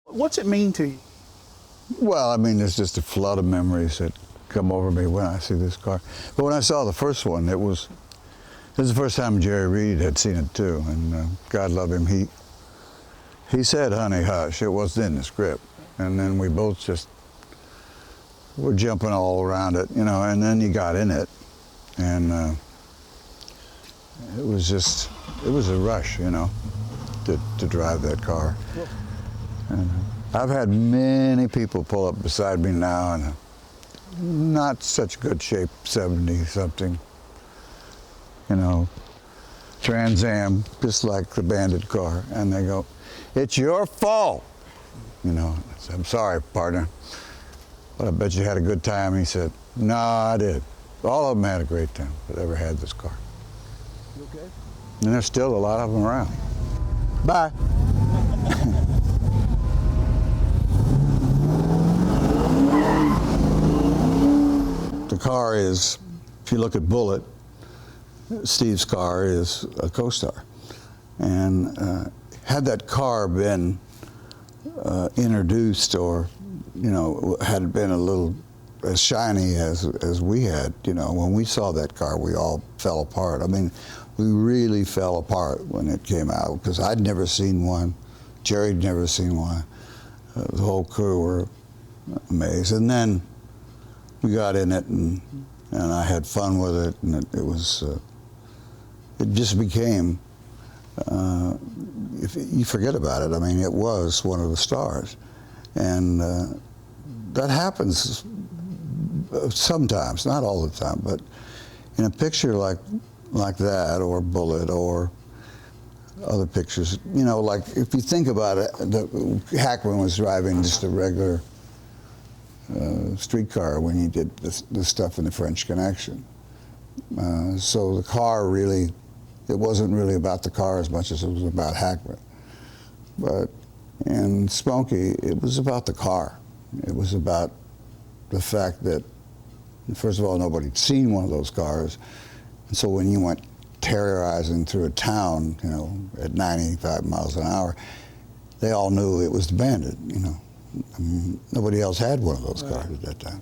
What's it mean to you? Well, I mean, there's just a flood of memories that come over me when I see this car. But when I saw the first one, this was the first time Jerry Reeves had seen it too, and God love him, he said, "Honey, hush," it wasn't in the script. And then we both just were jumping all around it, you know, and then he got in it, and it was a rush, you know, to drive that car. And I've had many people pull up beside me now in a not such good shape 70-something, you know, Trans Am, just like the Bandit car, and they go, "It's your fault." You know, I said, "I'm sorry, partner, but I bet you had a good time." He said, "No, I did. All of them had a great time that ever had this car." You okay? And there's still a lot of them around. Bye. The car is, if you look at Bullet, Steve's car is a co-star. And had that car been introduced, or, you know, had been a little as shiny as we had, you know, when we saw that car, we all fell apart. I mean, we really fell apart when it came out, because I'd never seen one. Jerry'd never seen one. The whole crew were amazed. And then we got in it, and I had fun with it, and it just became, if you forget about it, I mean, it was one of the stars. And that happens sometimes, not all the time, but in a picture like that, or Bullet, or other pictures, you know, like if you think about it, Hackman was driving just a regular streetcar when he did this stuff in the French Connection. So the car really, it wasn't really about the car as much as it was about Hackman. But in Smokey, it was about the car. It was about the fact that, first of all, nobody'd seen one of those cars. And so when you went terrorizing through a town, you know, at 95 miles an hour, they all knew it was the Bandit, you know. I mean, nobody else had one of those cars at that time.